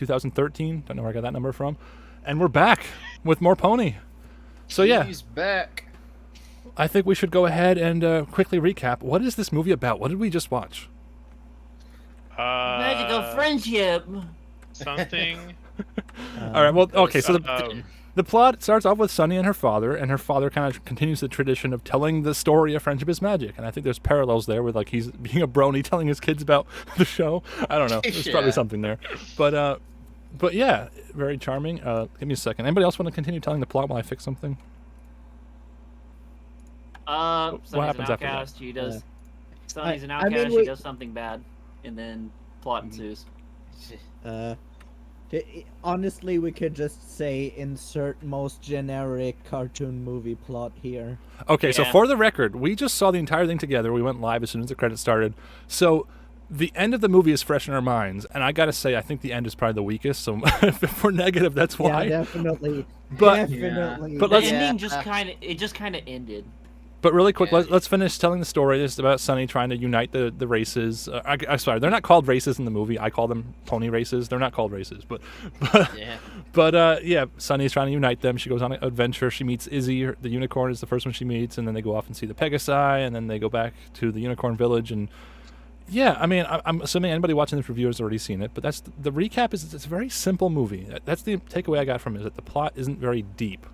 2013. Don't know where I got that number from. And we're back with more Pony. So yeah, He's back. I think we should go ahead and quickly recap. What is this movie about? What did we just watch? Magical friendship. Something. All right. Well, okay. So the plot starts off with Sunny and her father kind of continues the tradition of telling the story of Friendship is Magic, and I think there's parallels there with like he's being a brony telling his kids about the show. I don't know. There's probably something there, but yeah, very charming. Give me a second. Anybody else want to continue telling the plot while I fix something? Sunny's happens an after that? outcast. She does. Sunny's an I mean, outcast. She does something bad, and then plot ensues. Honestly, we could just say insert most generic cartoon movie plot here. Okay, so Yeah. for the record, we just saw the entire thing together. We went live as soon as the credits started. So the end of the movie is fresh in our minds, and I gotta say, I think the end is probably the weakest. So if we're negative, that's why. Yeah, definitely. But- Definitely. But The let's- ending just kind of ended. But really quick, Yeah. let's finish telling the story. This is about Sunny trying to unite the races. I'm sorry, they're not called races in the movie. I call them pony races. They're not called races, yeah, Sunny's trying to unite them. She goes on an adventure. She meets Izzy, the unicorn is the first one she meets, and then they go off and see the Pegasi, and then they go back to the Unicorn Village. And yeah, I mean, I'm assuming anybody watching this review has already seen it, but that's the recap. It's a very simple movie. That's the takeaway I got from it, is that the plot isn't very deep.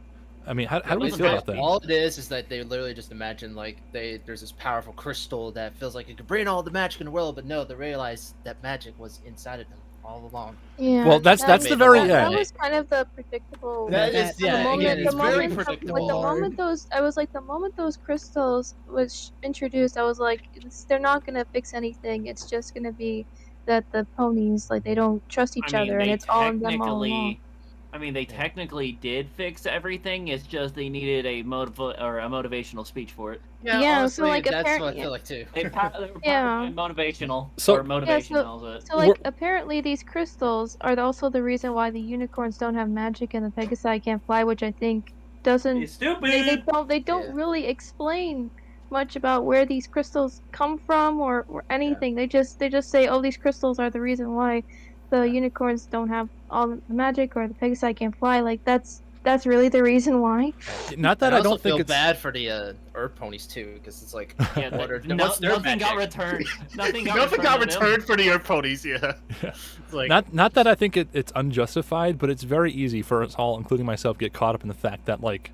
I mean, how do we feel about that? All it is that they literally just imagine like there's this powerful crystal that feels like it could bring all the magic in the world, but no, they realize that magic was inside of them all along. Yeah. Well, that's that the was- very that end. was kind of the predictable. That is, the yeah, moment, again, it's the very moment, predictable. the moment those, I was like, the moment those crystals was introduced, I was like, they're not gonna fix anything. It's just gonna be that the ponies, like, they don't trust each other, and it's all in them all along. I mean, they technically did fix everything. It's just they needed a motivational speech for it. Yeah, honestly, so, like, that's what I apparently- feel like too. They were Yeah. motivational. So- or motivational. So like, apparently these crystals are also the reason why the unicorns don't have magic and the Pegasi can't fly, which I think doesn't. It's stupid. They don't Yeah. really explain much about where these crystals come from or anything. They just say, oh, these crystals are the reason why the unicorns don't have all the magic or the Pegasi can't fly. Like that's really the reason why. Not that I I also don't think feel it's bad for the Earth ponies too, because it's like Yeah, what are, no, what's their nothing got magic? returned. Nothing got Nothing got returned. to them. returned for the Earth ponies. Yeah. Yeah. It's like, not that I think it's unjustified, but it's very easy for us all, including myself, get caught up in the fact that like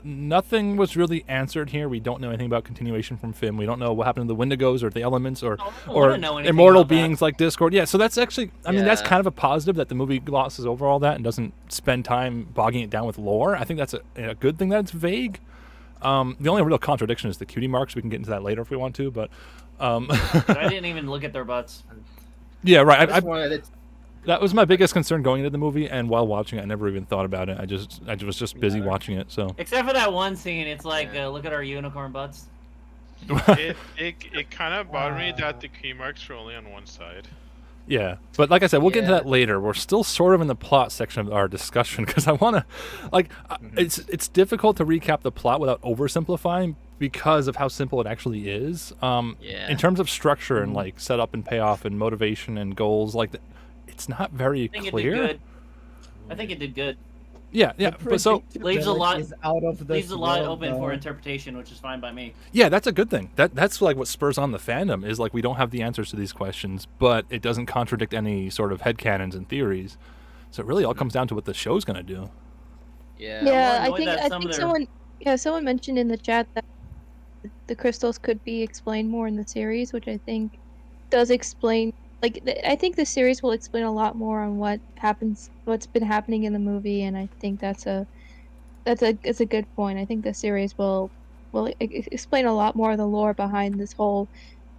nothing was really answered here. We don't know anything about continuation from Finn. We don't know what happened to the Wendigos or the elements or I don't or wanna know anything immortal about that. beings like Discord. Yeah, so that's actually, I mean, that's Yeah. kind of a positive that the movie glosses over all that and doesn't spend time bogging it down with lore. I think that's a good thing that it's vague. The only real contradiction is the cutie marks. We can get into that later if we want to, but I didn't even look at their butts. yeah, right. I just wanted it. That was my biggest concern going into the movie, and while watching it, I never even thought about it. I was just busy watching it. So Except for that one scene, it's like, Yeah. look at our unicorn butts. it kind of bothered me that the key marks were only on one side. yeah, but like I said, we'll get into Yeah. that later. We're still sort of in the plot section of our discussion because I want to, like, it's difficult to recap the plot without oversimplifying because of how simple it actually is. Yeah. In terms of structure and like setup and payoff and motivation and goals, like it's not very I think clear. it did good. I think it did good. Yeah, yeah. The But so Leaves a lot- predictability is out of this Leaves a lot world, open though. for interpretation, which is fine by me. yeah, that's a good thing. That's like what spurs on the fandom is like we don't have the answers to these questions, but it doesn't contradict any sort of headcanons and theories. So it really all comes down to what the show's gonna do. Yeah. Yeah, I annoyed think that I some think of their- someone mentioned in the chat that the crystals could be explained more in the series, which I think does explain. Like, I think the series will explain a lot more on what's been happening in the movie, and I think that's a good point. I think the series will explain a lot more of the lore behind this whole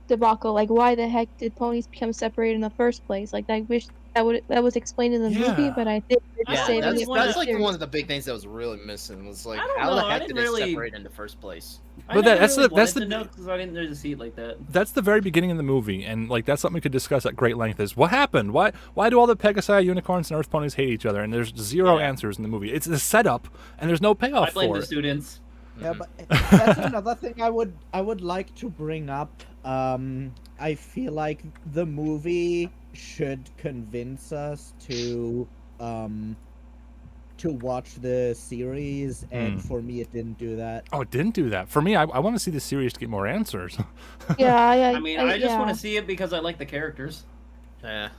debacle. Like, why the heck did ponies become separated in the first place? Like, I wish that was explained in the movie, Yeah. but I think they're just Yeah, saving that's it for the like series. one of the big things that was really missing was like I don't how know, the I heck didn't did really- they separate in the first place? But that's the- to know because I didn't really see it like that. That's the very beginning of the movie, and like that's something we could discuss at great length. Is what happened? Why do all the Pegasi, unicorns, and Earth ponies hate each other? And there's zero Yeah. answers in the movie. It's a setup, and there's no payoff I blame for the it. students. Yeah, but that's another thing I would like to bring up. I feel like the movie should convince us to watch the series, and for me, it didn't do that. Oh, it didn't do that. For me, I want to see the series to get more answers. Yeah, I mean, I just want yeah. to see it because I like the characters. Yeah.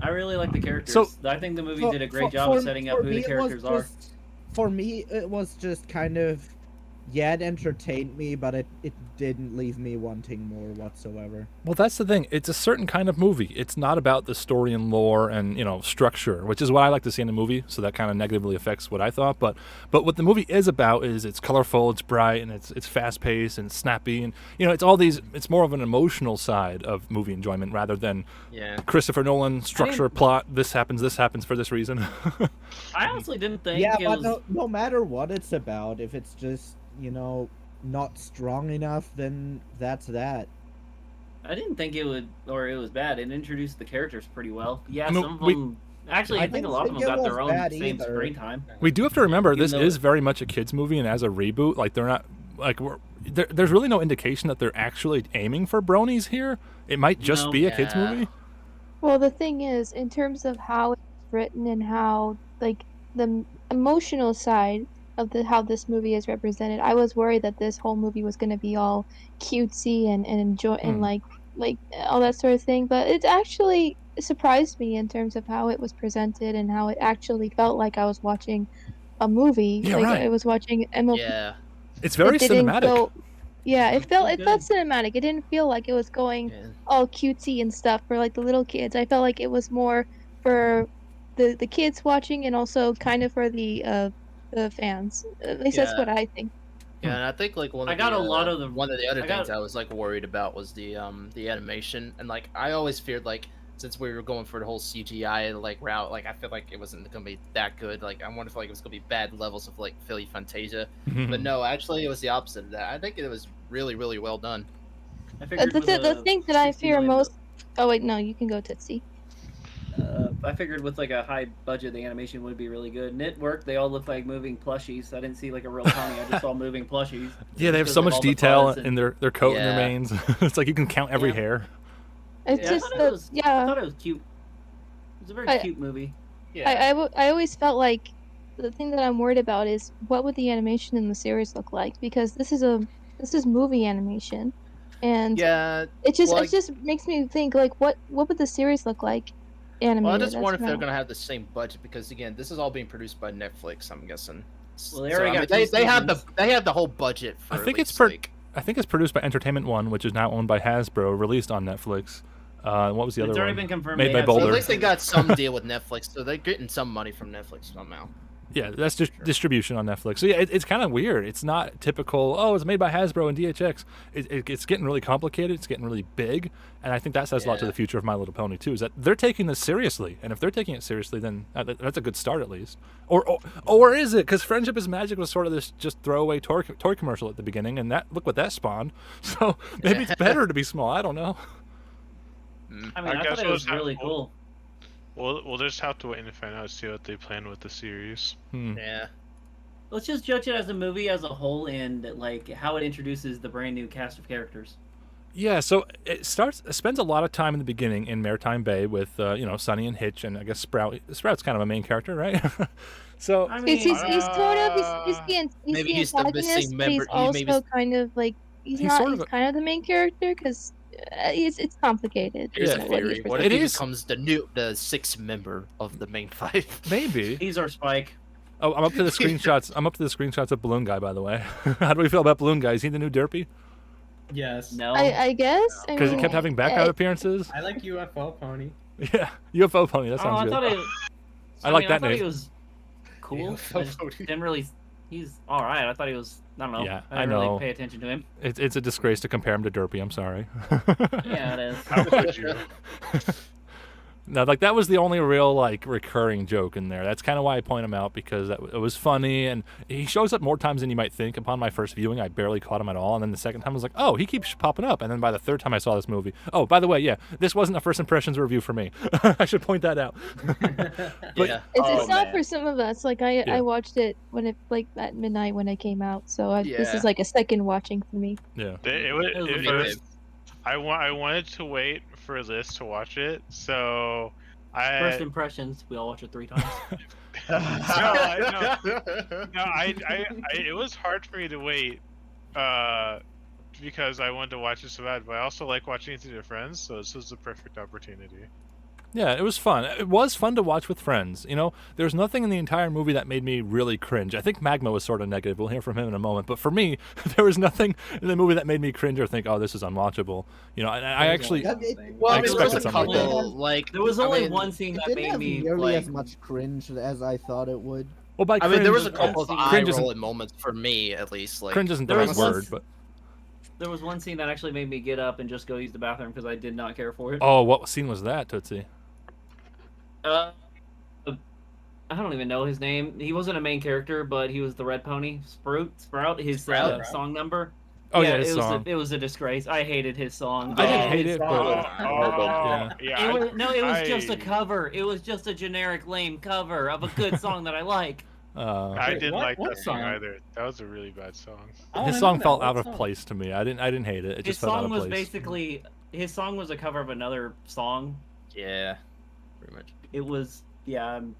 I really like the characters. So- I think the movie did a great job of setting up who the characters are. For me, it was just kind of, yeah, it entertained me, but it didn't leave me wanting more whatsoever. Well, that's the thing. It's a certain kind of movie. It's not about the story and lore and, structure, which is what I like to see in a movie, so that kind of negatively affects what I thought. But what the movie is about is it's colorful, it's bright, and it's fast-paced and snappy. And, it's all these... It's more of an emotional side of movie enjoyment rather than Christopher Nolan, structure, plot, this happens for this reason. I honestly didn't think Yeah, it but was... no matter what it's about, if it's just, not strong enough, then that's that. I didn't think it was bad. It introduced the characters pretty well. Yeah, I mean, some of them... Actually, I think a lot of them got their own same screen time. We do have to remember Even this though is very much a kids movie, and as a reboot, like they're not there's really no indication that they're actually aiming for bronies here. It might just be a kids movie. Well, the thing is, in terms of how it's written and how like the emotional side of how this movie is represented, I was worried that this whole movie was going to be all cutesy and enjoy and like all that sort of thing. But it actually surprised me in terms of how it was presented and how it actually felt like I was watching a movie. Yeah, like right. I was watching MLP. Yeah. It's very cinematic. It felt cinematic. It didn't feel like it was going all cutesy and stuff for like the little kids. I felt like it was more for the kids watching and also kind of for the fans. At least that's what I think. Yeah, and I think like one of the other things I was like worried about was the animation, and like I always feared like since we were going for the whole CGI like route, like I feel like it wasn't gonna be that good. Like I wondered if like it was gonna be bad levels of like Philly Fantasia, but no, actually it was the opposite of that. I think it was really really well done. The thing that I fear most. Oh wait, no, you can go Tootsie. I figured with like a high budget, the animation would be really good. And it worked. They all look like moving plushies. I didn't see like a real pony. I just saw moving plushies. Yeah, they have so much detail in their coat and their manes. It's like you can count every hair. It's just I thought it was cute. It was a very cute movie. Yeah. I always felt like the thing that I'm worried about is what would the animation in the series look like, because this is movie animation, and it just makes me think like what would the series look like animated. Well, I just wonder if they're gonna have the same budget, because again, this is all being produced by Netflix, I'm guessing. Well, they have the whole budget. For I think it's produced by Entertainment One, which is now owned by Hasbro, released on Netflix. What was the other one? It's already been confirmed. Made by Boulder. So at least they got some deal with Netflix, so they're getting some money from Netflix somehow. Yeah, that's just distribution on Netflix. So yeah, it's kind of weird. It's not typical, oh, it's made by Hasbro and DHX. It's getting really complicated. It's getting really big. And I think that says a lot to the future of My Little Pony, too, is that they're taking this seriously. And if they're taking it seriously, then that's a good start, at least. Or is it? Because Friendship is Magic was sort of this just throwaway toy commercial at the beginning, and look what that spawned. So maybe it's better to be small. I don't know. I mean, I thought it was really cool. We'll just have to wait and find out, see what they plan with the series. Yeah. Let's just judge it as a movie as a whole and like how it introduces the brand new cast of characters. Yeah, so it spends a lot of time in the beginning in Maritime Bay with Sunny and Hitch, and I guess Sprout. Sprout's kind of a main character, right? So I mean, he's the antagonist, but he's also kind of like he's kind of the main character because it's complicated. Here's a theory. What if he becomes the sixth member of the main five? Maybe. He's our Spike. Oh, I'm up to the screenshots. I'm up to the screenshots of Balloon Guy, by the way. How do we feel about Balloon Guy? Is he the new Derpy? Yes. No. I guess. Because he kept having background appearances. I like UFO Pony. Yeah, UFO Pony. That sounds good. I like that name. I thought he was cool. I just didn't really. He's all right. I thought he was. I don't know. Yeah, I didn't really pay attention to him. It's a disgrace to compare him to Derpy. I'm sorry. Yeah, it is. How could you? No, like that was the only real like recurring joke in there. That's kind of why I point him out, because it was funny, and he shows up more times than you might think. Upon my first viewing, I barely caught him at all, and then the second time I was like, oh, he keeps popping up. And then by the third time I saw this movie, oh, by the way, yeah, this wasn't a first impressions review for me. I should point that out. But it's not for some of us. Like I watched it when it like at midnight when it came out, so this is like a second watching for me. Yeah. I wanted to wait for Liz to watch it, so First impressions, we all watch it 3 times. It was hard for me to wait, because I wanted to watch it so bad. But I also like watching it with your friends, so this was the perfect opportunity. Yeah, it was fun. It was fun to watch with friends. You know, there's nothing in the entire movie that made me really cringe. I think Magma was sort of negative. We'll hear from him in a moment. But for me, there was nothing in the movie that made me cringe or think, "Oh, this is unwatchable." You know, and I actually, Well, I I mean, there was expected a something like that. couple, like There was only I mean, one scene It that didn't made have me nearly like. as much cringe as I thought it would. Well, by I cringe, mean, there was a couple of cringe isn't- eye-rolling moments for me, at least. Like, cringe isn't the there right was one word, s- but There was one scene that actually made me get up and just go use the bathroom because I did not care for it. oh, what scene was that, Tootsie? I don't even know his name. He wasn't a main character, but he was the red pony. Sprout. His Sprout. song number. Oh yeah, his it was song. it was a disgrace. I hated his song. I didn't hate His it, song- but Yeah. It was just a cover. It was just a generic lame cover of a good song that I like. I didn't what- like what that song song? either. That was a really bad song. I his wanna song know felt that. out What of song? place to me. I didn't hate it. It His just felt out song of was place. basically his song was a cover of another song. yeah, pretty much. It was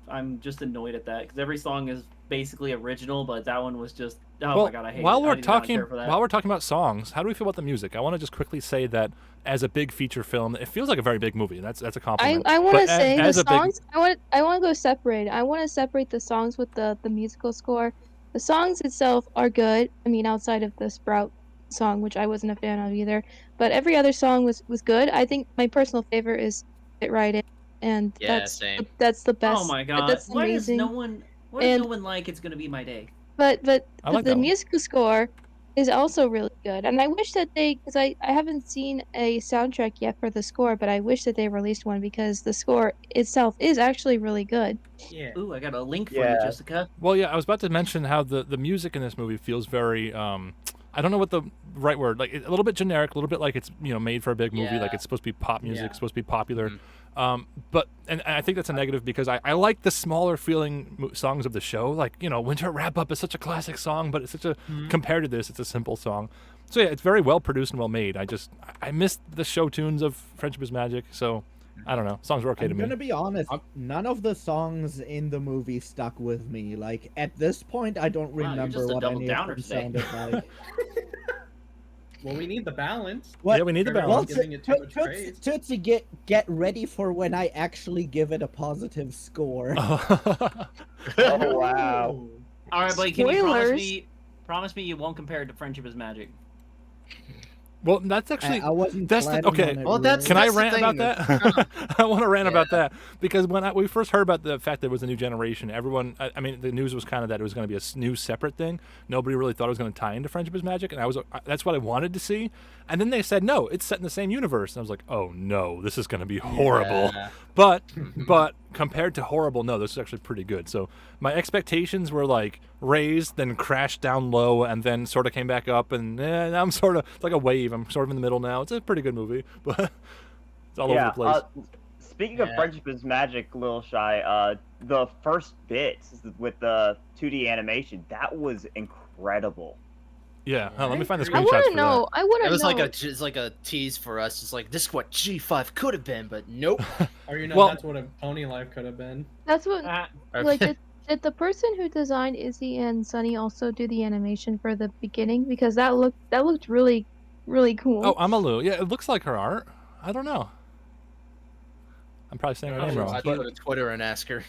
I'm just annoyed at that because every song is basically original, but that one was just well, my god, I hate while it. we're I did not talking care for that. while we're talking about songs, how do we feel about the music? I want to just quickly say that as a big feature film, it feels like a very big movie. And that's a compliment. I want to But say as the a big- songs. I want to go separate. I want to separate the songs with the musical score. The songs itself are good. I mean, outside of the Sprout song, which I wasn't a fan of either, but every other song was good. I think my personal favorite is "Fit Right In," and Yeah, same. that's the best. Oh my god, That's why does amazing. no one? Why does And- no one like "It's Gonna Be My Day"? But I like the that one. musical score is also really good, and I wish that because I haven't seen a soundtrack yet for the score, but I wish that they released one because the score itself is actually really good. Yeah. Ooh, I got a link for Yeah. you, Jessica. Well, yeah, I was about to mention how the music in this movie feels very I don't know what the right word, like a little bit generic, a little bit like it's made for a big movie, like Yeah. it's supposed to be pop music, Yeah. supposed to be popular. Mhm. But I think that's a negative because I like the smaller feeling songs of the show. Like Winter Wrap Up is such a classic song, but it's such a compared to this, it's a simple song. So yeah, it's very well produced and well made. I missed the show tunes of Friendship is Magic, so I don't know. Songs were okay to I'm me. gonna be honest, none of the songs in the movie stuck with me. Like at this point, I don't Wow, you're remember just a what double any downer of them today. sounded like. Well, we need the balance. What? Yeah, we need the Everyone's balance. giving it too much praise. Tootsie, get ready for when I actually give it a positive score. Oh wow. All right, buddy, can you Spoilers. promise me you won't compare it to "Friendship Is Magic"? Well, that's actually I wasn't that's the- planning okay. on it Well, that's- Can I the rant thing. about that? I want to rant about Yeah. that because when we first heard about the fact that it was a new generation, everyone, I mean, the news was kind of that it was going to be a new separate thing. Nobody really thought it was going to tie into Friendship is Magic, and that's what I wanted to see. And then they said, no, it's set in the same universe. And I was like, oh no, this is going to be horrible. Yeah. But compared to horrible, no, this is actually pretty good. So my expectations were like raised, then crashed down low, and then sort of came back up. And now I'm sort of it's like a wave. I'm sort of in the middle now. It's a pretty good movie, but it's all over the place. Speaking of Yeah. Friendship is Magic, Lil Shy, the first bits with the 2D animation, that was incredible. Yeah, let me find the I screenshots want for to know. I want It to was know. it's like a tease for us. It's like this is what G5 could have been, but nope. Or Well- that's what a pony life could have been. That's what. Ah, Like, did the person who designed Izzy and Sunny also do the animation for the beginning? Because that looked really, really cool. Oh, Amalu. Yeah, it looks like her art. I don't know. I'm probably saying her name I wrong. have to go to Twitter and ask her.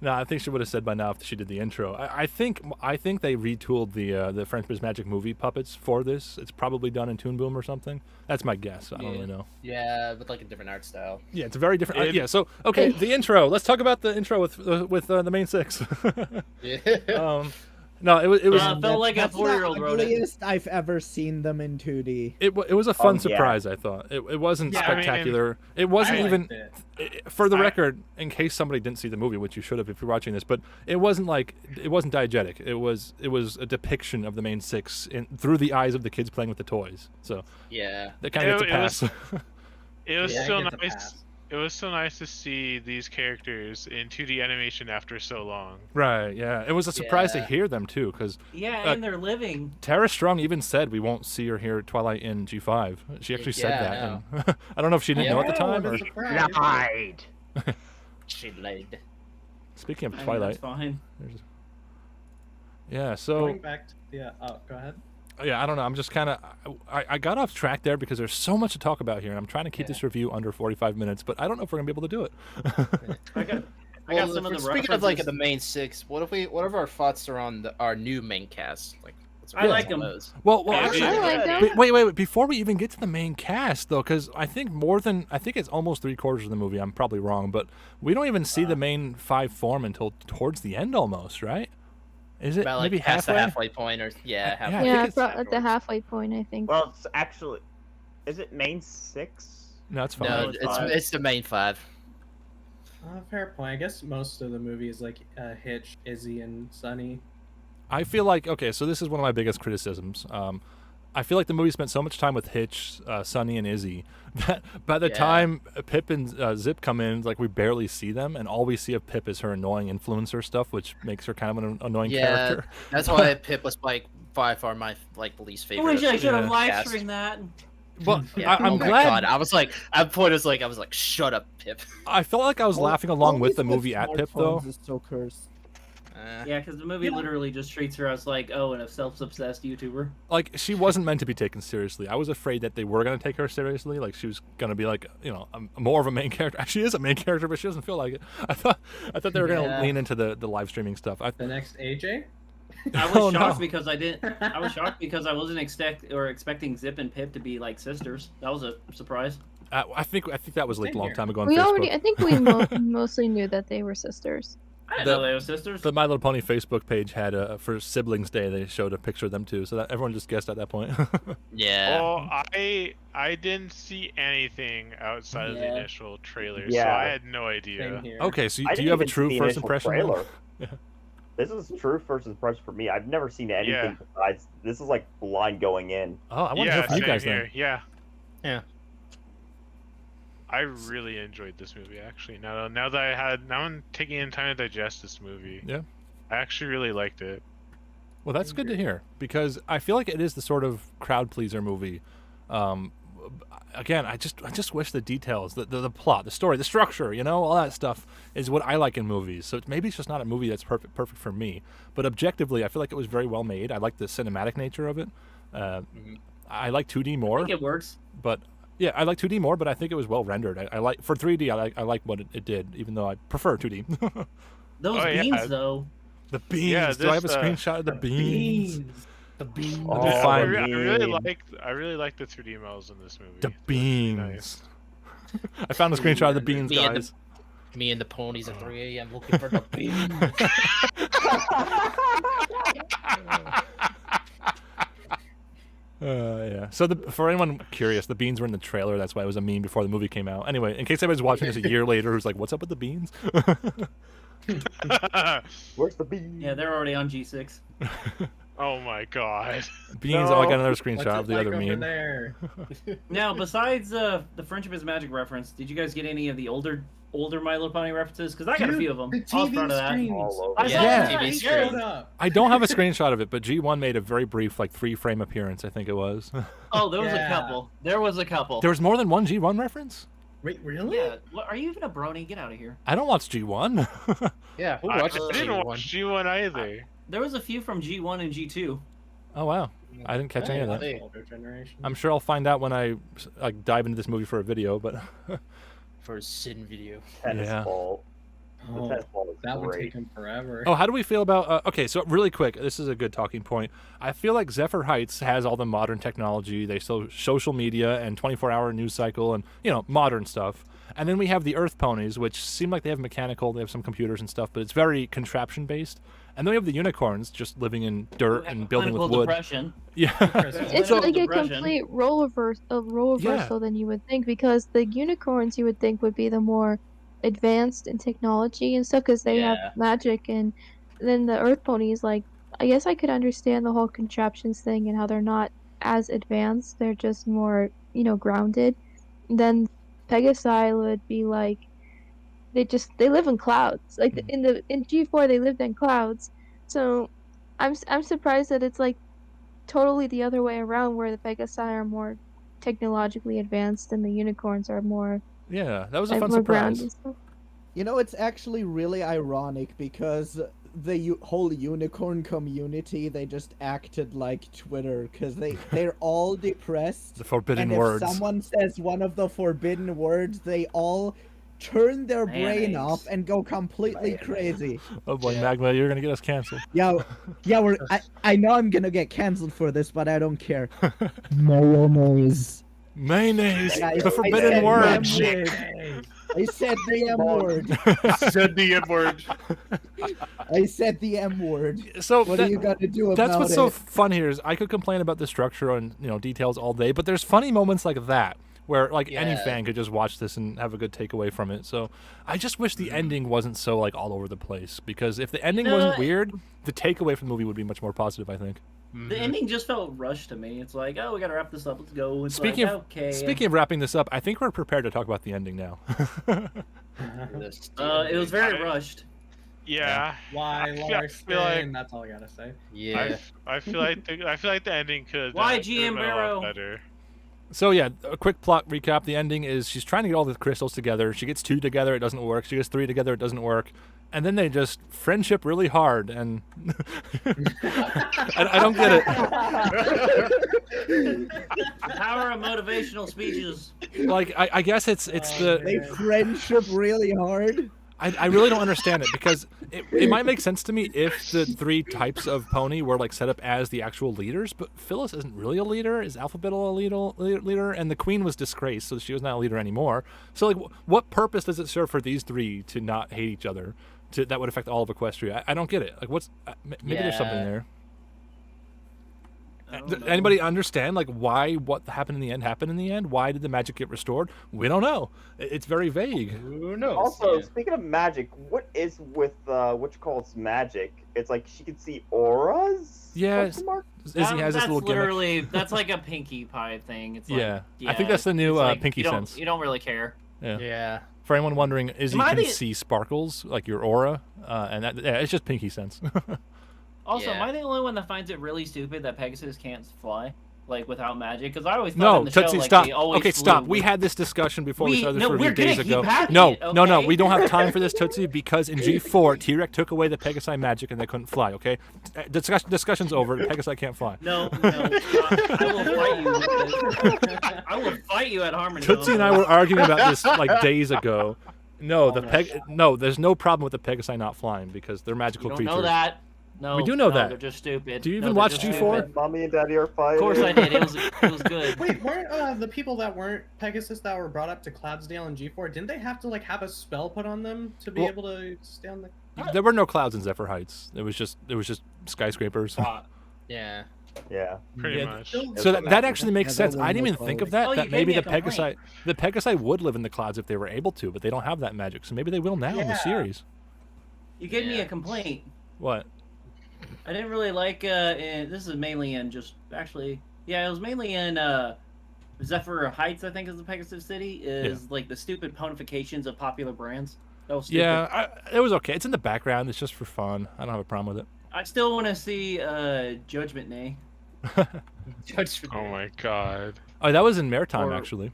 No, I think she would have said by now if she did the intro. I think they retooled the Friendship is Magic movie puppets for this. It's probably done in Toon Boom or something. That's my guess. I don't really know. Yeah, with like a different art style. Yeah, it's a very different. Yeah. So okay, the intro. Let's talk about the intro with the main six. Yeah. No, it was felt like a That's the 4-year-old wrote it. ugliest I've ever seen them in 2D. it was a fun yeah. surprise. I thought it wasn't Yeah, I mean, spectacular. It wasn't I even. liked it. For the record, in case somebody didn't see the movie, which you should have if you're watching this, but it wasn't diegetic. It was a depiction of the main six through the eyes of the kids playing with the toys. So Yeah. that kind of gets a It was- pass. It was Yeah, it still gets a nice. pass. it was so nice to see these characters in 2D animation after so long. Right, yeah. It was a surprise to Yeah. hear them, too, because Yeah, and they're living. Tara Strong even said we won't see or hear Twilight in G5. She actually said Yeah, that. I know. And I don't know if she didn't know at the time. what Or... a surprise. Lied. She laid. Speaking of I mean, Twilight, that's fine. yeah, so... Going back to go ahead. Yeah, I don't know. I'm just kind of... I got off track there because there's so much to talk about here, and I'm trying to keep this review under 45 minutes, but I don't know if we're going to be able to do it. I got Well, some of the speaking of like references. the main 6, what if our thoughts are on our new main cast? Like, what's our I like thoughts on them. those? Well, Yeah, actually... I like them. Wait, before we even get to the main cast, though, because I think it's almost 3/4 of the movie. I'm probably wrong, but we don't even see the main 5 form until towards the end almost, right? Is it About like maybe past halfway? the halfway point, or Yeah, halfway. I think Yeah, it's at the halfway point, I think. Well, it's actually, is it main 6? No, it's fine. No, it's it's five. it's the main 5. Fair point. I guess most of the movie is like Hitch, Izzy, and Sunny. I feel like, okay, so this is one of my biggest criticisms. I feel like the movie spent so much time with Hitch, Sonny, and Izzy that by the Yeah. time Pip and Zip come in, like we barely see them, and all we see of Pip is her annoying influencer stuff, which makes her kind of an annoying Yeah, character. that's why Pip was like by far my like least I favorite. wish I should have Yeah. live streamed that. But Yeah, I'm oh my glad. God. I was like, at the point, I was like, shut up, Pip. I felt like I was laughing along with the movie at Pip, though. Smartphones is so cursed. Yeah, because the movie literally just treats her as like, oh, and a self-obsessed YouTuber. Like, she wasn't meant to be taken seriously. I was afraid that they were going to take her seriously. Like, she was going to be like, you know, more of a main character. She is a main character, but she doesn't feel like it. I thought they were going to Yeah. lean into the live streaming stuff. The next AJ? I was Oh, shocked no. because I was shocked because I wasn't expecting Zip and Pip to be like sisters. That was a surprise. I think that was leaked a Same long here. time ago on We Facebook. already, I think we mostly knew that they were sisters. I didn't The- know they were sisters. The My Little Pony Facebook page had for Siblings Day. They showed a picture of them too, so that everyone just guessed at that point. Yeah. Well, I didn't see anything outside of the Yeah. initial trailer, so Yeah. I had no Same idea. here. Okay, so I do didn't you have a even see true the first initial impression? trailer. Yeah. This is true first impression for me. I've never seen anything Yeah. besides. This is like blind going in. Oh, I want to Yeah, hear from you same guys here. then. Yeah. Yeah. I really enjoyed this movie actually. Now that I'm taking in time to digest this movie. Yeah. I actually really liked it. Well, that's good to hear because I feel like it is the sort of crowd pleaser movie. Again, I just wish the details, the plot, the story, the structure, you know, all that stuff is what I like in movies. So maybe it's just not a movie that's perfect for me. But objectively, I feel like it was very well made. I like the cinematic nature of it. I like 2D I more, think it works. but yeah, I like 2D more. But I think it was well rendered. I like for 3D. I like what it did, even though I prefer 2D. Those Oh, yeah. beans, though. The beans. Yeah, Do I have a this, screenshot of the beans? The beans. Oh, Let me I find really like the 3D models in this movie. the It's really beans. nice. I found a screenshot of the beans, Me and the- guys. Me and the ponies at 3 a.m. looking for the beans. Yeah. So for anyone curious, the beans were in the trailer. That's why it was a meme before the movie came out. Anyway, in case anybody's watching this a year later who's like, "What's up with the beans?" Where's the bee? Yeah, they're already on G6. Oh my god. Beans. No. Oh, I got another What's screenshot it of the like other over meme. there? Now, besides the Friendship is Magic reference, did you guys get any of the older My Little Pony references? Because I got a few of them. The I was TV proud of that. screens. All over. I saw Yeah. that. TV Yeah. screen. Shut up. I don't have a screenshot of it, but G1 made a very brief, like 3-frame appearance. I think it was. Oh, there was a Yeah. couple. There was a couple. There was more than one G1 reference. Wait, really? Yeah. What, are you even a brony? Get out of here. I don't watch G1. Yeah, who I watches didn't G1? watch G1 either. There was a few from G1 and G2. Oh wow, I didn't catch any of that. That's older generation. I'm sure I'll find out when I like dive into this movie for a video. But For a Sin video. Tennis Yeah. ball. The Oh, tennis ball is that would great. take him forever. oh, how do we feel about? Okay, so really quick, this is a good talking point. I feel like Zephyr Heights has all the modern technology. They show social media and 24-hour news cycle and modern stuff. And then we have the Earth Ponies, which seem like they have mechanical. They have some computers and stuff, but it's very contraption based. And then we have the unicorns just living in dirt and building with Clinical wood. depression. Yeah. It's So- like a Depression. complete role reversal than you would think, because the unicorns you would think would be the more advanced in technology and stuff, because they Yeah. have magic, and then the Earth ponies, like, I guess I could understand the whole contraptions thing and how they're not as advanced. They're just more, grounded. Then Pegasi would be like they live in clouds. Like in G4 they lived in clouds. So I'm surprised that it's like totally the other way around, where the Pegasi are more technologically advanced and the unicorns are more Yeah, that was a fun surprise. You know, it's actually really ironic because the whole unicorn community, they just acted like Twitter because they're all depressed. The forbidden and words. If someone says one of the forbidden words, they all turn their brain off and go completely crazy. Oh boy, Magma, you're gonna get us canceled. Yeah, I know I'm gonna get canceled for this, but I don't care. Mayonnaise. Mayonnaise. Yeah, the forbidden word. I said the M word. Said the M word. I said the M word. So what are you gonna do about That's what's it? so fun here is I could complain about the structure and details all day, but there's funny moments like that where like any fan could just watch this and have a good takeaway from it. So I just wish the ending wasn't so like all over the place, because if the ending wasn't weird, the takeaway from the movie would be much more positive, I think. The ending just felt rushed to me. It's like, oh, we gotta wrap this up. Let's go. It's Speaking okay. of wrapping this up, I think we're prepared to talk about the ending now. It was very rushed. Yeah. Why, Larson? That's all I gotta say. Yeah. I feel like the ending could. Why GM Barrow? Better. So yeah, a quick plot recap. The ending is she's trying to get all the crystals together. She gets 2 together, it doesn't work. She gets 3 together, it doesn't work. And then they just friendship really hard, and I don't get it. The power of motivational speeches. Like I guess it's the they friendship really hard. I really don't understand it, because it might make sense to me if the 3 types of pony were like set up as the actual leaders, but Phyllis isn't really a leader. Is Alphabettal a leader? And the Queen was disgraced, so she was not a leader anymore. So like, what purpose does it serve for these 3 to not hate each other? That would affect all of Equestria. I don't get it. Like, what's maybe there's something there. Anybody understand like why what happened in the end happened in the end? Why did the magic get restored? We don't know. It's very vague. Who knows? Also, speaking of magic, what is with Witchcold's magic? It's like she can see auras? Yeah. Izzy has this little gimmick. That's like a Pinkie Pie thing. It's like, I think that's the new Pinky sense. You don't really care. Yeah. For anyone wondering, Izzy can see sparkles, like your aura, and it's just Pinky sense. Also, am I the only one that finds it really stupid that Pegasus can't fly, like, without magic? Because I always thought in the Tootsie, show, like, stop. they always Okay, flew. stop. We had this discussion before we started this review days ago. No, we don't have time for this, Tootsie, because in G4, T-Rex took away the Pegasi magic and they couldn't fly, okay? Discussion's over. Pegasi can't fly. No. I will fight you with this. I will fight you at Harmony. Tootsie and I were arguing about this, like, days ago. No, there's no problem with the Pegasi not flying because they're magical creatures. You don't know that. No, we do know that. They're just stupid. Do you even watch G4? Mommy and Daddy are fighting. Of course I did. It was good. Wait, weren't the people that weren't Pegasus that were brought up to Cloudsdale in G4, didn't they have to like have a spell put on them to be able to stay on the? There were no clouds in Zephyr Heights. It was just skyscrapers. Yeah. Yeah. Pretty much. So that actually makes sense. I didn't even think of that. Oh, that maybe the complaint. Pegasi would live in the clouds if they were able to, but they don't have that magic. So maybe they will now in the series. You gave me a complaint. What? I didn't really like. This is mainly in it was mainly in Zephyr Heights. I think is the Pegasus City. Like the stupid ponifications of popular brands. That was stupid. Yeah, it was okay. It's in the background. It's just for fun. I don't have a problem with it. I still want to see Judgment Nay. Oh my god. Oh, that was in Maritime actually.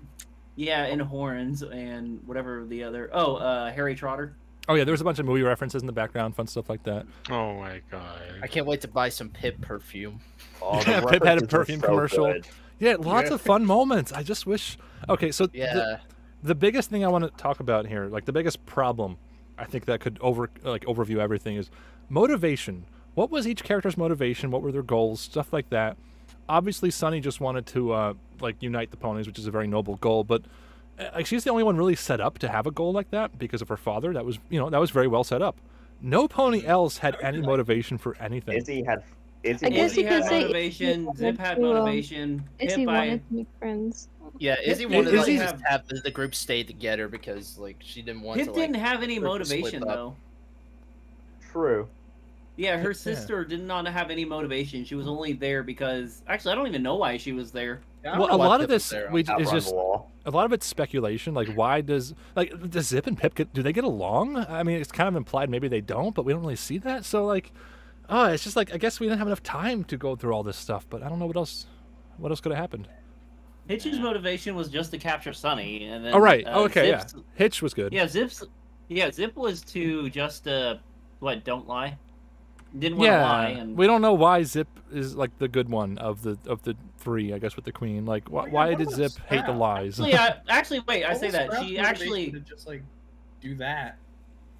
Yeah, in Horns and whatever the other. Oh, Harry Trotter. Oh yeah, there was a bunch of movie references in the background, fun stuff like that. Oh my god. I can't wait to buy some Pip perfume. Oh, yeah, Pip had a perfume commercial. Good. Yeah, lots of fun moments. I just wish. Okay, so Yeah. the biggest thing I want to talk about here, like the biggest problem, I think that could overview everything is motivation. What was each character's motivation? What were their goals? Stuff like that. Obviously, Sunny just wanted to unite the ponies, which is a very noble goal, but. She's the only one really set up to have a goal like that because of her father. That was very well set up. No pony else had any motivation for anything. Izzy had motivation. Zip had motivation. Izzy wanted to make friends. Yeah, Izzy wanted to just have the group stay together because she didn't want Pip didn't have any motivation though. True. Yeah, her sister did not have any motivation. She was only there because actually I don't even know why she was there. Well, a lot of this is just a lot of it's speculation. Like, why does Zip and Pip do they get along? I mean, it's kind of implied maybe they don't, but we don't really see that. So like, it's just like I guess we didn't have enough time to go through all this stuff. But I don't know what else could have happened. Hitch's motivation was just to capture Sunny, and then. Oh right. Okay. Zip's, yeah. Hitch was good. Zip was to just don't lie. Didn't want to lie. And... we don't know why Zip is like the good one of the three, I guess, with the queen. Like, why did Zip hate the lies? Actually, wait. I say that she actually just like do that.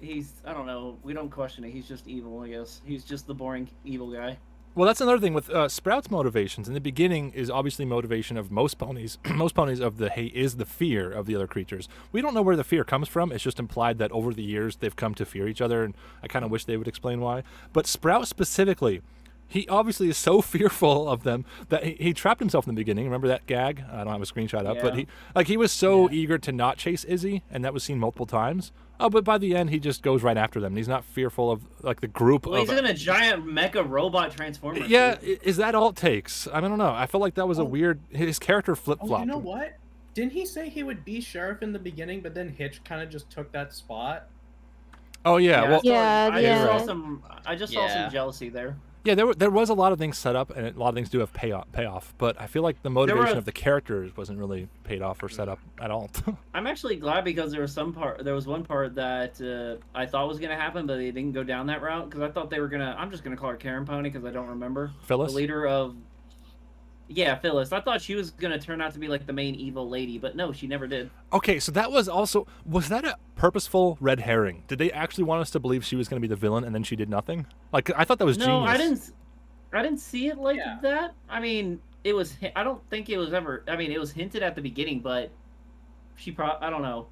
I don't know. We don't question it. He's just evil, I guess. He's just the boring evil guy. Well, that's another thing with Sprout's motivations. In the beginning is obviously motivation of most ponies. Most ponies of the hate is the fear of the other creatures. We don't know where the fear comes from. It's just implied that over the years they've come to fear each other, and I kind of wish they would explain why. But Sprout specifically, he obviously is so fearful of them that he trapped himself in the beginning. Remember that gag? I don't have a screenshot up, but he was so eager to not chase Izzy, and that was seen multiple times. Oh, but by the end, he just goes right after them. He's not fearful of like the group. Well, he's in a giant mecha robot transformer. Yeah, is that all it takes? I don't know. I felt like that was a weird. His character flip flopped. You know what? Didn't he say he would be sheriff in the beginning, but then Hitch kind of just took that spot? Oh yeah. I just saw some jealousy there. Yeah, there was a lot of things set up, and a lot of things do have payoff. But I feel like the motivation of the characters wasn't really paid off or set up at all. I'm actually glad because there was one part that I thought was gonna happen, but they didn't go down that route because I thought they were gonna. I'm just gonna call her Karen Pony because I don't remember. Phyllis, the leader of. Yeah, Phyllis. I thought she was gonna turn out to be like the main evil lady, but no, she never did. Okay, so that was that a purposeful red herring? Did they actually want us to believe she was gonna be the villain and then she did nothing? Like I thought that was genius. I didn't see it like that. I mean, it was. I don't think it was ever. I mean, it was hinted at the beginning, but I don't know.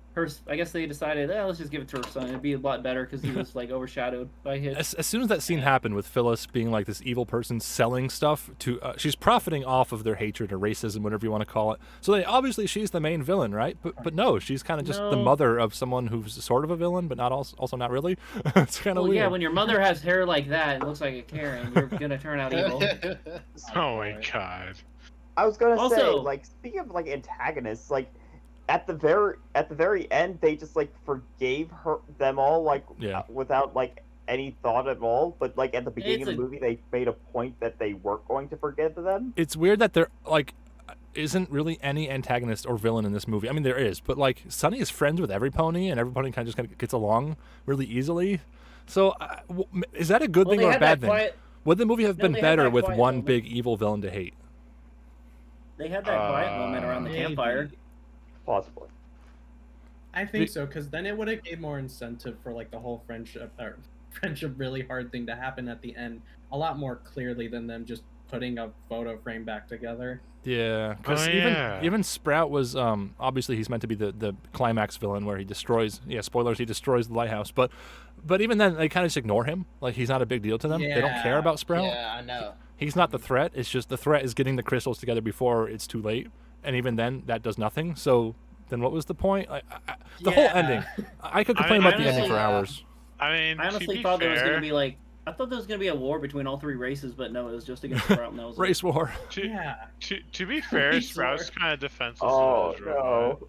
I guess they decided, let's just give it to her son. It'd be a lot better because he was like overshadowed by Hitch. As soon as that scene happened with Phyllis being like this evil person selling stuff to, she's profiting off of their hatred or racism, whatever you want to call it. So obviously she's the main villain, right? But no, she's kind of just the mother of someone who's sort of a villain, but not also not really. It's kind of weird. Yeah, when your mother has hair like that and looks like a Karen, you're gonna turn out evil. Oh my god. I was gonna say, like, speaking of like antagonists, like. At the very end, they just like forgave them all without like any thought at all. But like at the beginning of the movie, they made a point that they weren't going to forgive them. It's weird that there like isn't really any antagonist or villain in this movie. I mean, there is, but like Sunny is friends with every pony, and every pony kind of gets along really easily. So is that a good thing or a bad thing? Would the movie have been better with one big evil villain to hate? They had that quiet moment around the campfire. Possibly. I think so, because then it would have gave more incentive for like the whole friendship really hard thing to happen at the end a lot more clearly than them just putting a photo frame back together. Yeah, because even Sprout was obviously he's meant to be the climax villain where he destroys. Yeah, spoilers. He destroys the lighthouse, but even then they kind of just ignore him. Like he's not a big deal to them. They don't care about Sprout. Yeah, I know. He's not the threat. It's just the threat is getting the crystals together before it's too late. And even then, that does nothing. So then what was the point? The whole ending. I could complain about the ending for hours. I honestly thought there was going to be like... I thought there was going to be a war between all three races, but no, it was just against Sprout. And that was race war. To be fair, Sprout's kind of defenseless. Oh, no.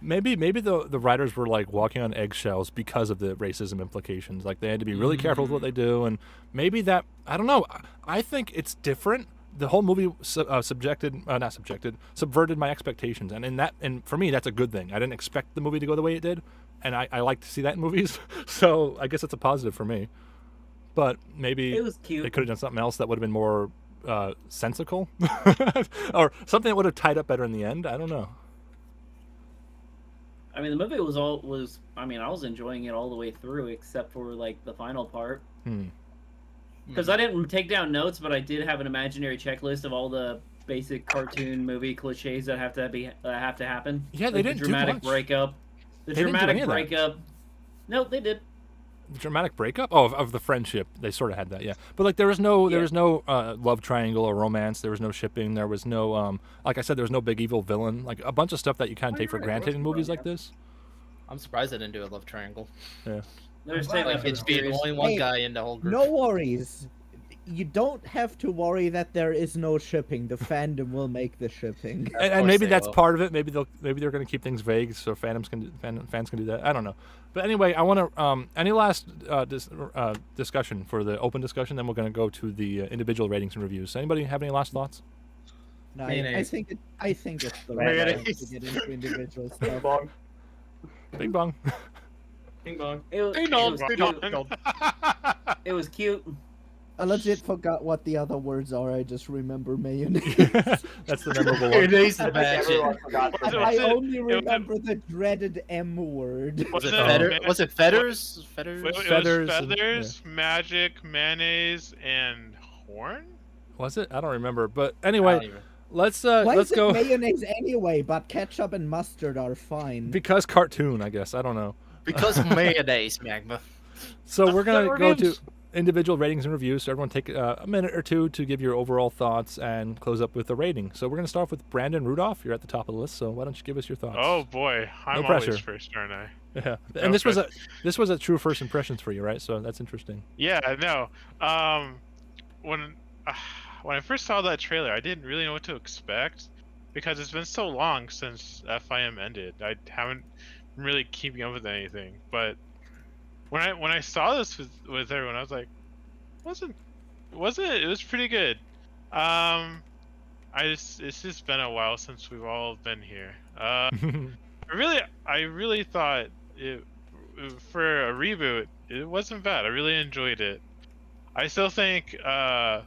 Maybe the writers were like walking on eggshells because of the racism implications. Like they had to be really careful with what they do, and maybe that I don't know. I think it's different. The whole movie subverted my expectations, and for me that's a good thing. I didn't expect the movie to go the way it did, and I like to see that in movies. So I guess it's a positive for me. But maybe it was cute. They could have done something else that would have been more sensical, or something that would have tied up better in the end. I don't know. I mean, the movie was. I mean, I was enjoying it all the way through, except for like the final part. Because I didn't take down notes, but I did have an imaginary checklist of all the basic cartoon movie cliches that have to happen. Yeah, they didn't do much. Dramatic breakup. The dramatic breakup. No, they did. The dramatic breakup? Oh, of the friendship. They sort of had that, yeah. But like there was no love triangle or romance. There was no shipping. There was no like I said, there was no big evil villain. Like a bunch of stuff that you kind of take for granted in movies like this. I'm surprised they didn't do a love triangle. Yeah. It's being only one guy in the whole group. No worries. you don't have to worry that there is no shipping. The fandom will make the shipping. And maybe that's part of it. Maybe they're going to keep things vague so fans can do that. I don't know. But anyway, I want to any last discussion for the open discussion. Then we're going to go to the individual ratings and reviews. Anybody have any last thoughts? No, I think it's the right time to get into individual stuff. Bing bong. Bing bong. It was cute. I legit forgot what the other words are. I just remember mayonnaise. That's the memorable one. Mayonnaise is magic. I only remember the dreaded M word. Was it feathers? Feathers, magic, mayonnaise, and horn? Was it? I don't remember. But anyway, let's Why let's is go. It mayonnaise anyway, but ketchup and mustard are fine. Because cartoon, I guess. I don't know. Because mayonnaise, Magma. So we're gonna go to individual ratings and reviews. So everyone take a minute or two to give your overall thoughts and close up with the rating. So we're going to start off with Brandon Rudolph. You're at the top of the list, so why don't you give us your thoughts? Oh boy, I'm always first, aren't I? Yeah, and this was a true first impressions for you, right? So that's interesting. Yeah, no. When I first saw that trailer, I didn't really know what to expect because it's been so long since FIM ended. I haven't been really keeping up with anything, but when I saw this with everyone, I was like, it was pretty good. It's just been a while since we've all been here. I really thought for a reboot, it wasn't bad. I really enjoyed it. I still think my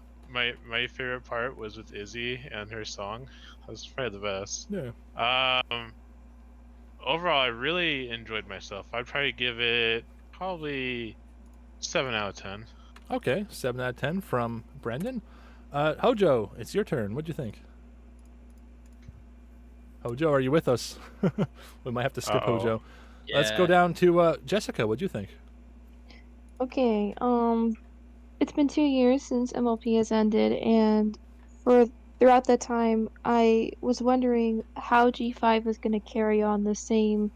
favorite part was with Izzy and her song. That was probably the best. Yeah. Overall, I really enjoyed myself. I'd probably give it probably 7 out of 10. Okay, 7 out of 10 from Brandon. Hojo, it's your turn. What'd you think? Hojo, are you with us? We might have to skip Hojo. Yeah. Let's go down to Jessica. What'd you think? Okay, it's been 2 years since MLP has ended, and throughout that time, I was wondering how G5 was going to carry on the same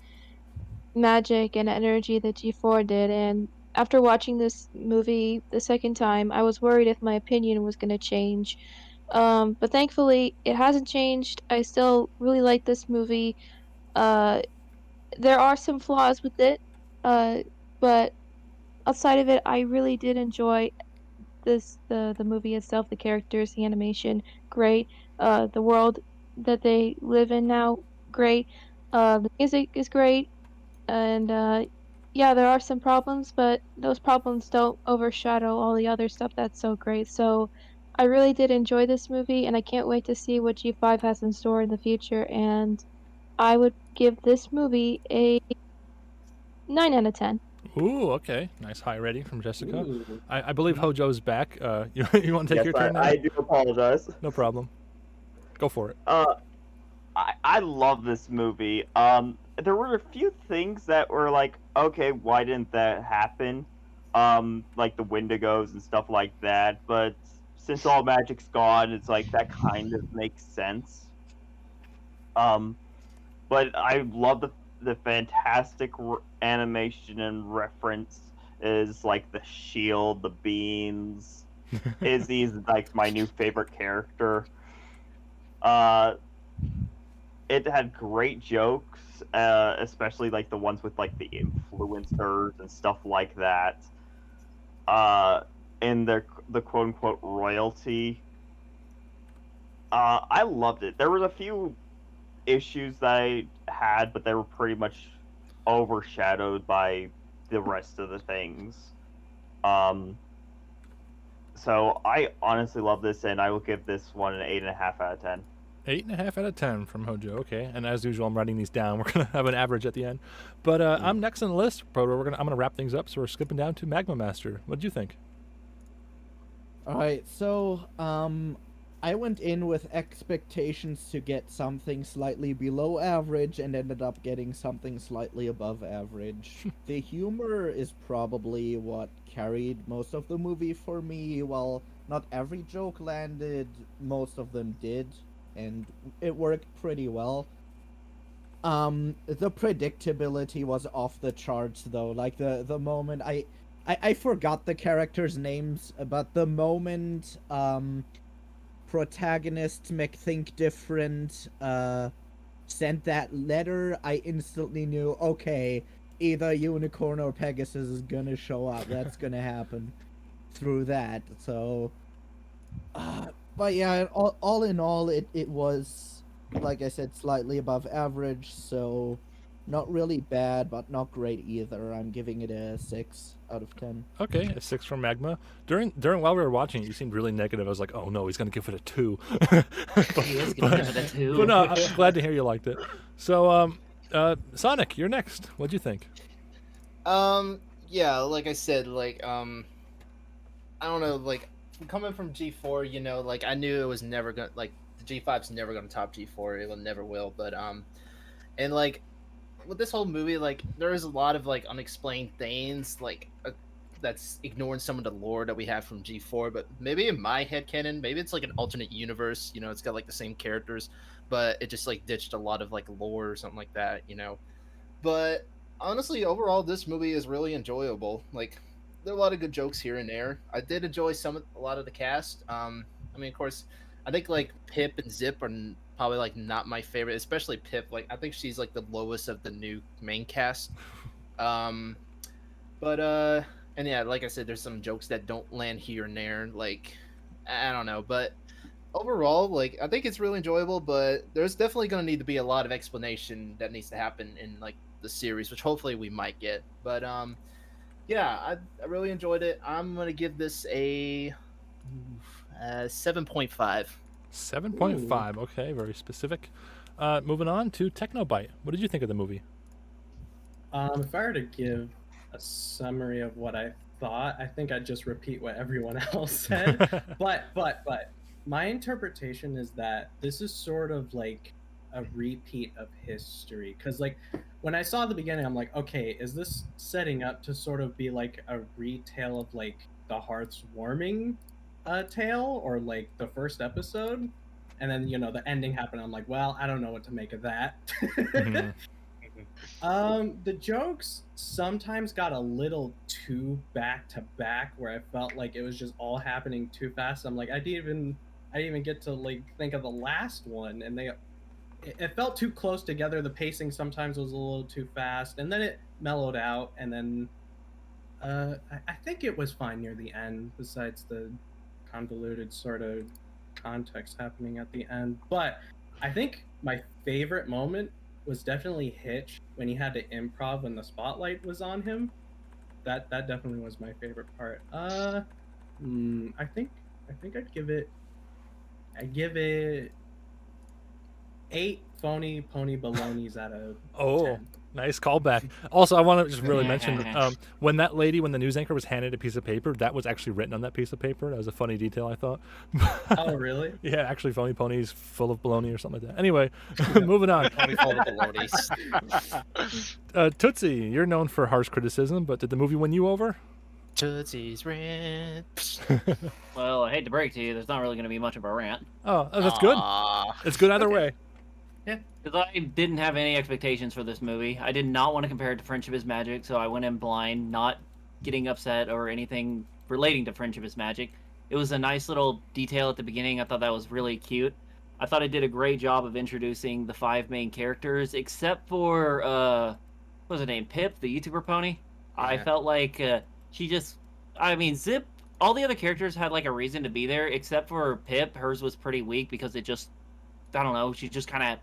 magic and energy that G4 did, and after watching this movie the second time, I was worried if my opinion was going to change. But thankfully, it hasn't changed. I still really like this movie. There are some flaws with it, but outside of it, I really did enjoy the movie itself, the characters, the animation, great. The world that they live in now, great. The music is great, and yeah, there are some problems, but those problems don't overshadow all the other stuff that's so great. So I really did enjoy this movie, and I can't wait to see what G5 has in store in the future. And I would give this movie a 9 out of 10. Ooh, okay. Nice high rating from Jessica. I believe Hojo's back. You want to take your turn now? I do apologize. No problem. Go for it. I love this movie. There were a few things that were like, okay, why didn't that happen? Like the Wendigos and stuff like that. But since all magic's gone, it's like that kind of makes sense. But I love the fantastic animation and reference is like the shield, the beans. Izzy's like my new favorite character. It had great jokes, especially like the ones with like the influencers and stuff like that. And the quote unquote royalty. I loved it. There was a few issues that I had, but they were pretty much overshadowed by the rest of the things. So I honestly love this, and I will give this one an 8.5 out of 10. 8.5 out of 10 from Hojo. Okay, and as usual, I'm writing these down. We're gonna have an average at the end, but I'm next on the list. Proto. I'm gonna wrap things up, so we're skipping down to Magma Master. What did you think? All right, so I went in with expectations to get something slightly below average and ended up getting something slightly above average. The humor is probably what carried most of the movie for me. While not every joke landed, most of them did, and it worked pretty well. The predictability was off the charts though. Like the moment I forgot the characters' names, but the moment protagonist McThink Different sent that letter, I instantly knew, okay, either Unicorn or Pegasus is gonna show up. That's gonna happen through that. So, but yeah, all in all, it was, like I said, slightly above average. So, not really bad, but not great either. I'm giving it a 6 out of 10. Okay, a 6 from Magma. During while we were watching it, you seemed really negative. I was like, oh no, he's gonna give it a 2. He is gonna give it a 2. But no, I'm glad to hear you liked it. So, Sonic, you're next. What'd you think? Yeah, like I said, like I don't know, like coming from G4, you know, like I knew it was never gonna, like the G5's never gonna top G4. It will never will. But and like with this whole movie, like there is a lot of like unexplained things, like that's ignoring some of the lore that we have from G4. But maybe in my headcanon, maybe it's like an alternate universe. You know, it's got like the same characters, but it just like ditched a lot of like lore or something like that. You know, but honestly, overall, this movie is really enjoyable. Like, there are a lot of good jokes here and there. I did enjoy a lot of the cast. I mean, of course, I think like Pip and Zip are probably like not my favorite, especially Pip. Like, I think she's like the lowest of the new main cast. And yeah, like I said, there's some jokes that don't land here and there. Like, I don't know, but overall, like I think it's really enjoyable. But there's definitely going to need to be a lot of explanation that needs to happen in like the series, which hopefully we might get. But yeah, I really enjoyed it. I'm gonna give this a 7.5. 7.5. Okay, very specific. Moving on to Technobite. What did you think of the movie? If I were to give a summary of what I thought, I think I'd just repeat what everyone else said. but my interpretation is that this is sort of like a repeat of history, because like when I saw the beginning, I'm like, okay, is this setting up to sort of be like a retale of like the Hearth's Warming tale, or like the first episode? And then, you know, the ending happened. I'm like, well, I don't know what to make of that. The jokes sometimes got a little too back to back, where I felt like it was just all happening too fast. I'm like, I didn't even get to like think of the last one, and it felt too close together. The pacing sometimes was a little too fast, and then it mellowed out, and then I think it was fine near the end, besides the convoluted sort of context happening at the end. But I think my favorite moment was definitely Hitch, when he had to improv when the spotlight was on him. That definitely was my favorite part. I think I'd give it 8 phony pony balonies out of 10. Nice callback. Also, I want to just really mention when the news anchor was handed a piece of paper, that was actually written on that piece of paper. That was a funny detail, I thought. Oh, really? Yeah, actually, phony ponies full of baloney or something like that. Anyway, moving on. Pony full of balonies. Tootsie, you're known for harsh criticism, but did the movie win you over? Tootsie's rant. Well, I hate to break to you, there's not really going to be much of a rant. Oh, that's good. It's good either way. Yeah, because I didn't have any expectations for this movie. I did not want to compare it to Friendship is Magic, so I went in blind, not getting upset or anything relating to Friendship is Magic. It was a nice little detail at the beginning. I thought that was really cute. I thought it did a great job of introducing the 5 main characters, except for, what was her name? Pip, the YouTuber pony? Yeah. I felt like Zip, all the other characters had like a reason to be there, except for Pip. Hers was pretty weak because it just, I don't know, she just kind of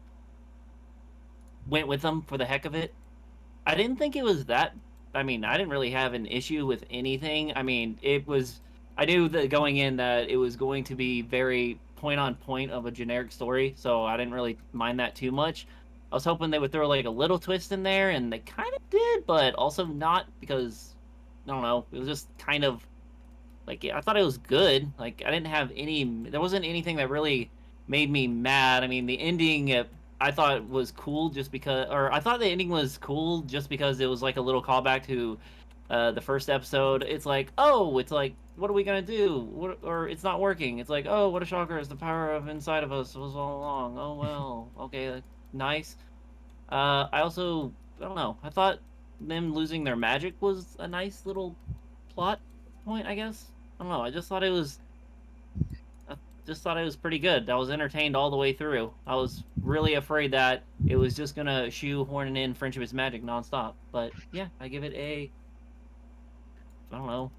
went with them for the heck of it. I didn't think it was that. I didn't really have an issue with anything. I knew that going in that it was going to be very point on point of a generic story, so I didn't really mind that too much. I was hoping they would throw like a little twist in there, and they kind of did, but also not, because I don't know, it was just kind of like, I thought it was good. Like, there wasn't anything that really made me mad. The ending I thought was cool I thought the ending was cool just because it was like a little callback to the first episode. It's like, what are we gonna do? Or it's not working. It's like, oh, what a shocker! It's the power of inside of us was all along. Oh well, okay, nice. I don't know. I thought them losing their magic was a nice little plot point, I guess. I don't know. I just thought it was pretty good. I was entertained all the way through. I was really afraid that it was just gonna shoehorn in Friendship is Magic nonstop. But yeah, I give it a, I don't know,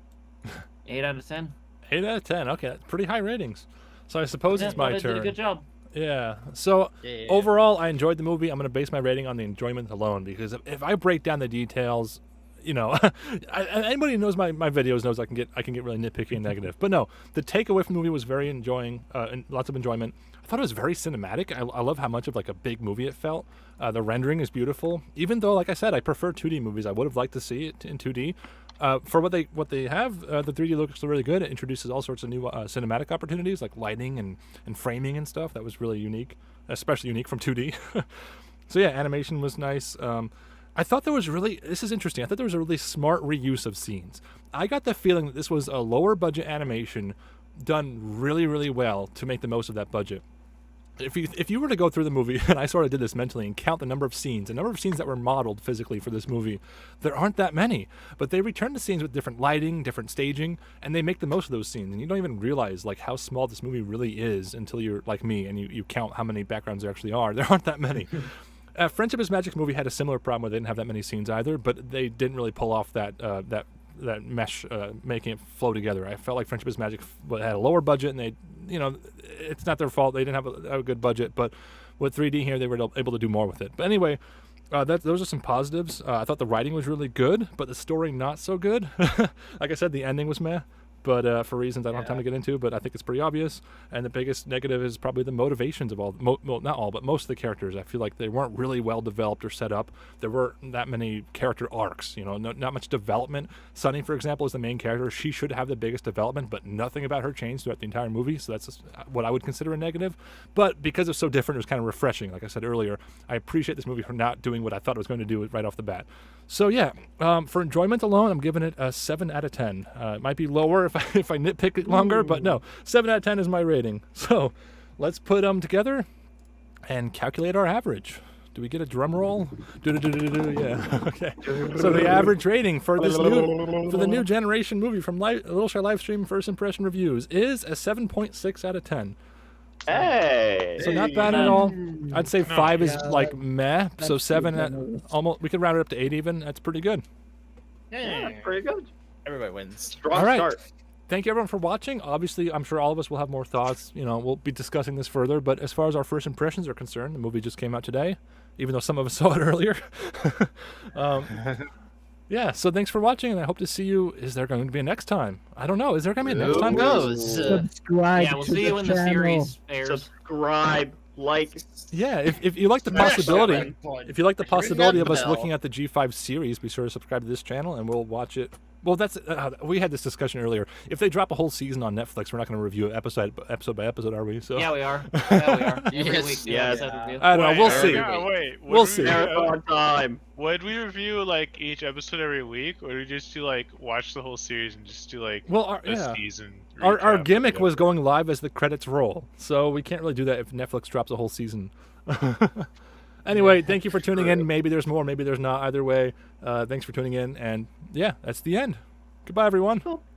8 out of 10. 8 out of 10. Okay, that's pretty high ratings. So I suppose it's my turn. Did a good job. Yeah. So overall, I enjoyed the movie. I'm going to base my rating on the enjoyment alone, because if I break down the details, you know, anybody who knows my videos knows I can get really nitpicky and negative. But no, the takeaway from the movie was very enjoying, and lots of enjoyment. I thought it was very cinematic. I love how much of like a big movie it felt. The rendering is beautiful. Even though, like I said, I prefer 2D movies, I would have liked to see it in 2D. For what they have, the 3D looks really good. It introduces all sorts of new cinematic opportunities, like lighting and framing and stuff. That was really unique, especially unique from 2D. So yeah, animation was nice. I thought this is interesting. I thought there was a really smart reuse of scenes. I got the feeling that this was a lower budget animation done really, really well to make the most of that budget. If you were to go through the movie, and I sort of did this mentally, and count the number of scenes that were modeled physically for this movie, there aren't that many. But they return to scenes with different lighting, different staging, and they make the most of those scenes. And you don't even realize like how small this movie really is until you're like me and you count how many backgrounds there actually are. There aren't that many. Friendship is Magic movie had a similar problem where they didn't have that many scenes either, but they didn't really pull off that mesh, making it flow together. I felt like Friendship is Magic had a lower budget, and they, you know, it's not their fault. They didn't have a good budget, but with 3D here, they were able to do more with it. But anyway, those are some positives. I thought the writing was really good, but the story not so good. Like I said, the ending was meh. But for reasons I don't have time to get into, but I think it's pretty obvious. And the biggest negative is probably the motivations of not all, but most of the characters. I feel like they weren't really well developed or set up. There weren't that many character arcs, you know, not much development. Sunny, for example, is the main character. She should have the biggest development, but nothing about her changed throughout the entire movie. So that's just what I would consider a negative. But because it's so different, it was kind of refreshing. Like I said earlier, I appreciate this movie for not doing what I thought it was going to do right off the bat. So yeah, for enjoyment alone, I'm giving it a 7 out of 10. It might be lower if I nitpick it longer, but no, 7 out of 10 is my rating. So let's put them together and calculate our average. Do we get a drum roll? Yeah. Okay. So the average rating for the new generation movie from Little Shy Livestream First Impression Reviews is a 7.6 out of 10. Hey. So not bad at all. I'd say 5 is like meh. So 7 almost. We could round it up to 8 even. That's pretty good. Yeah, that's pretty good. Everybody wins. Strong start. Thank you everyone for watching. Obviously, I'm sure all of us will have more thoughts. You know, we'll be discussing this further. But as far as our first impressions are concerned, the movie just came out today, even though some of us saw it earlier. Yeah, so thanks for watching, and I hope to see you. Is there going to be a next time? I don't know. Is there going to be a next time? Subscribe. Yeah, we'll see you when the series airs. Subscribe, like. Yeah, if you like the possibility, of us looking at the G5 series, be sure to subscribe to this channel, and we'll watch it. Well, that's we had this discussion earlier. If they drop a whole season on Netflix, we're not going to review it episode by episode, are we? So yeah, we are. Every week, I don't know. We'll see. We'll see. Marathon time. Would we review like each episode every week, or do we just do like watch the whole series and just do like a season? Our gimmick was going live as the credits roll, so we can't really do that if Netflix drops a whole season. Anyway, thank you for tuning in. Maybe there's more, maybe there's not. Either way, thanks for tuning in, and yeah, that's the end. Goodbye, everyone.